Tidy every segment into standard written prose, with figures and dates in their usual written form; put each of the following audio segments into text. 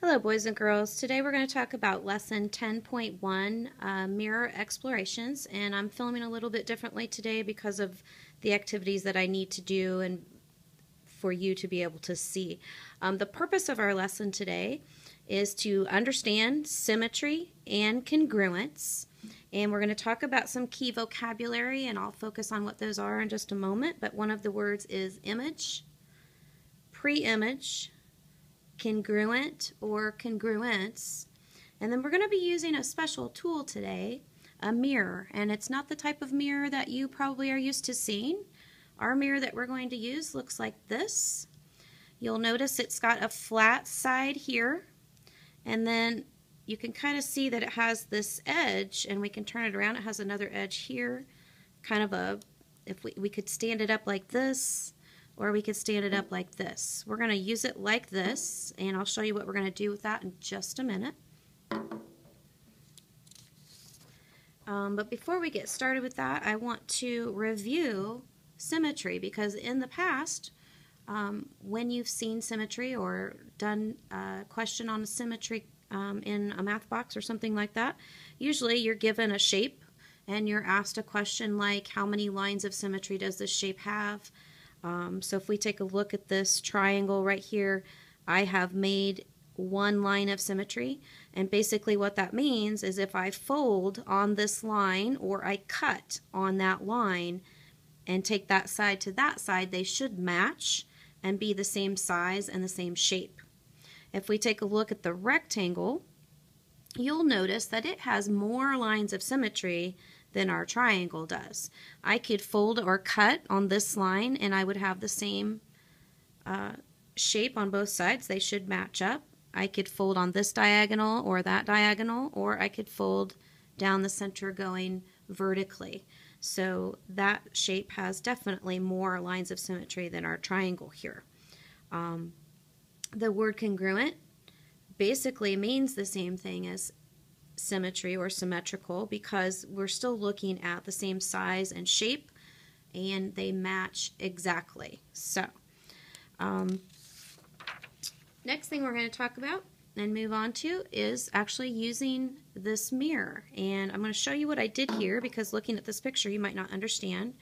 Hello boys and girls. Today we're going to talk about lesson 10.1 mirror explorations, and I'm filming a little bit differently today because of the activities that I need to do and for you to be able to see. The purpose of our lesson today is to understand symmetry and congruence, and we're going to talk about some key vocabulary, and I'll focus on what those are in just a moment. But one of the words is image, pre-image, congruent or congruence, and then we're going to be using a special tool today, a mirror, and it's not the type of mirror that you probably are used to seeing. Our mirror that we're going to use looks like this. You'll notice it's got a flat side here, and then you can kind of see that it has this edge, and we can turn it around. It has another edge here, kind of a, if we could stand it up like this, or we could stand it up like this. We're going to use it like this, and I'll show you what we're going to do with that in just a minute. But before we get started with that, I want to review symmetry, because in the past, when you've seen symmetry or done a question on a symmetry in a math box or something like that, usually you're given a shape and you're asked a question like, how many lines of symmetry does this shape have? So if we take a look at this triangle right here, I have made one line of symmetry, and basically what that means is if I fold on this line or I cut on that line and take that side to that side, they should match and be the same size and the same shape. If we take a look at the rectangle, you'll notice that it has more lines of symmetry than our triangle does. I could fold or cut on this line and I would have the same shape on both sides. They should match up. I could fold on this diagonal or that diagonal, or I could fold down the center going vertically. So that shape has definitely more lines of symmetry than our triangle here. The word congruent basically means the same thing as symmetry or symmetrical, because we're still looking at the same size and shape and they match exactly. So next thing we're going to talk about and move on to is actually using this mirror, and I'm going to show you what I did here, because looking at this picture you might not understand.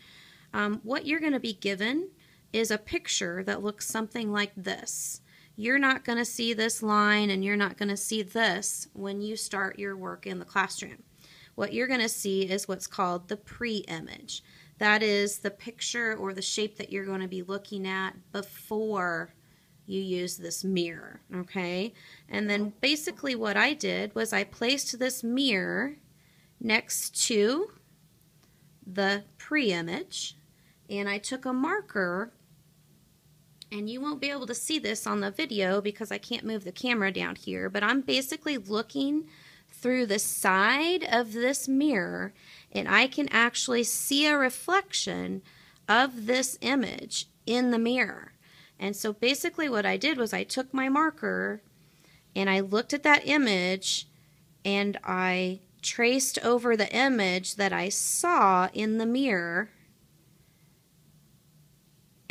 What you're going to be given is a picture that looks something like this. You're not going to see this line and you're not going to see this when you start your work in the classroom. What you're going to see is what's called the pre-image. That is the picture or the shape that you're going to be looking at before you use this mirror, okay? And then basically what I did was I placed this mirror next to the pre-image, and I took a marker, and you won't be able to see this on the video because I can't move the camera down here, but I'm basically looking through the side of this mirror, and I can actually see a reflection of this image in the mirror. And so basically what I did was I took my marker and I looked at that image and I traced over the image that I saw in the mirror.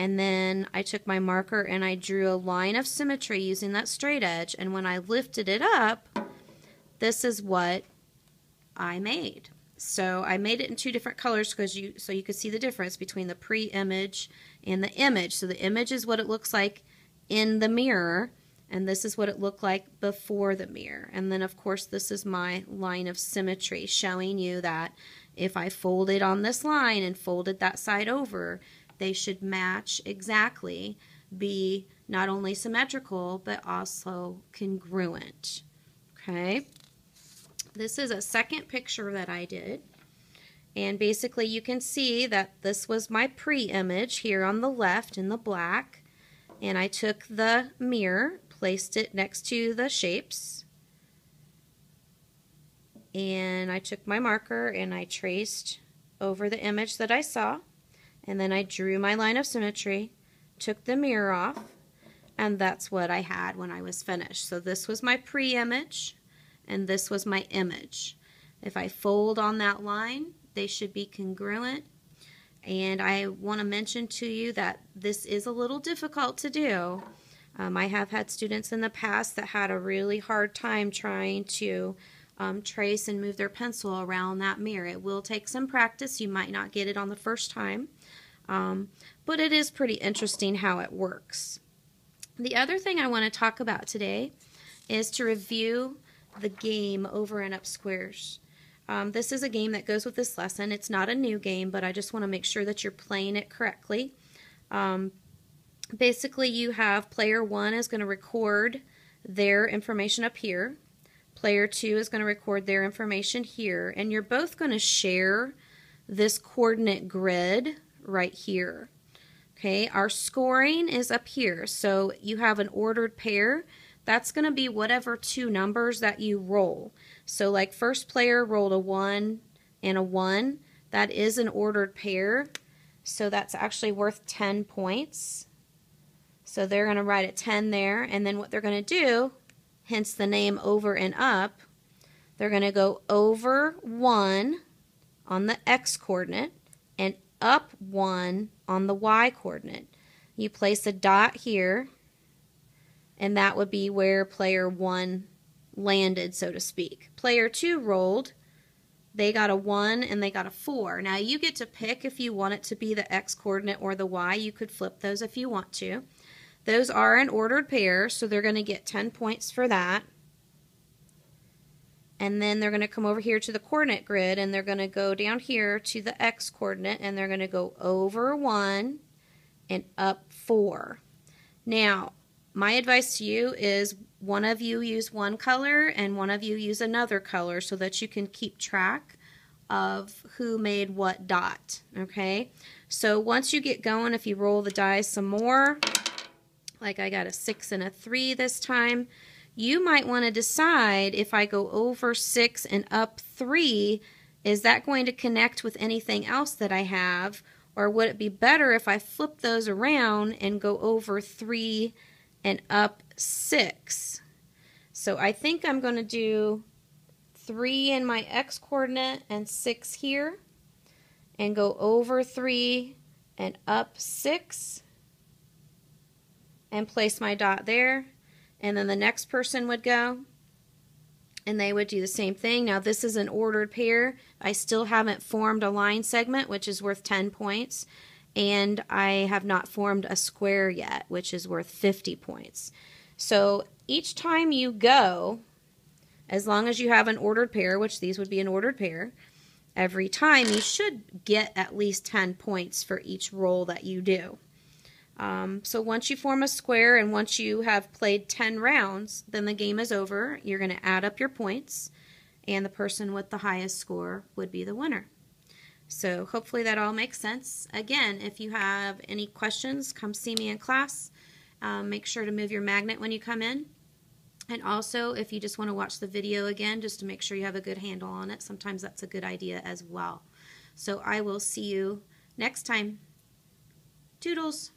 And then I took my marker and I drew a line of symmetry using that straight edge, and when I lifted it up, this is what I made. So I made it in two different colors so you could see the difference between the pre-image and the image. So the image is what it looks like in the mirror, and this is what it looked like before the mirror. And then of course this is my line of symmetry, showing you that if I folded on this line and folded that side over, they should match exactly, be not only symmetrical but also congruent. Okay, this is a second picture that I did, and basically you can see that this was my pre-image here on the left in the black, and I took the mirror, placed it next to the shapes, and I took my marker and I traced over the image that I saw. And then I drew my line of symmetry, took the mirror off, and that's what I had when I was finished. So this was my pre-image, and this was my image. If I fold on that line, they should be congruent. And I want to mention to you that this is a little difficult to do. I have had students in the past that had a really hard time trying to trace and move their pencil around that mirror. It will take some practice. You might not get it on the first time, but it is pretty interesting how it works. The other thing I want to talk about today is to review the game over and up squares. This is a game that goes with this lesson. It's not a new game, but I just want to make sure that you're playing it correctly. Basically, you have player 1 is going to record their information up here. Player 2 is going to record their information here, and you're both going to share this coordinate grid right here. Okay, our scoring is up here, so you have an ordered pair. That's going to be whatever 2 numbers that you roll. So like first player rolled a 1 and a 1. That is an ordered pair, so that's actually worth 10 points. So they're going to write a 10 there, and then what they're going to do, hence the name over and up, they're going to go over 1 on the x coordinate and up 1 on the y coordinate. You place a dot here, and that would be where player 1 landed, so to speak. Player 2 rolled. They got a 1 and they got a 4. Now you get to pick if you want it to be the x coordinate or the y. You could flip those if you want to. Those are an ordered pair, so they're going to get 10 points for that. And then they're going to come over here to the coordinate grid, and they're going to go down here to the x coordinate, and they're going to go over 1 and up 4. Now, my advice to you is one of you use one color and one of you use another color so that you can keep track of who made what dot. Okay? So once you get going, if you roll the dice some more, like I got a 6 and a 3 this time, you might want to decide if I go over 6 and up 3, is that going to connect with anything else that I have? Or would it be better if I flip those around and go over 3 and up 6? So I think I'm going to do 3 in my x coordinate and 6 here, and go over 3 and up 6, and place my dot there. And then the next person would go, and they would do the same thing. Now this is an ordered pair. I still haven't formed a line segment, which is worth 10 points. And I have not formed a square yet, which is worth 50 points. So each time you go, as long as you have an ordered pair, which these would be an ordered pair, every time you should get at least 10 points for each roll that you do. So once you form a square and once you have played 10 rounds, then the game is over. You're going to add up your points, and the person with the highest score would be the winner. So hopefully that all makes sense. Again, if you have any questions, come see me in class. Make sure to move your magnet when you come in. And also, if you just want to watch the video again, just to make sure you have a good handle on it, sometimes that's a good idea as well. So I will see you next time. Toodles!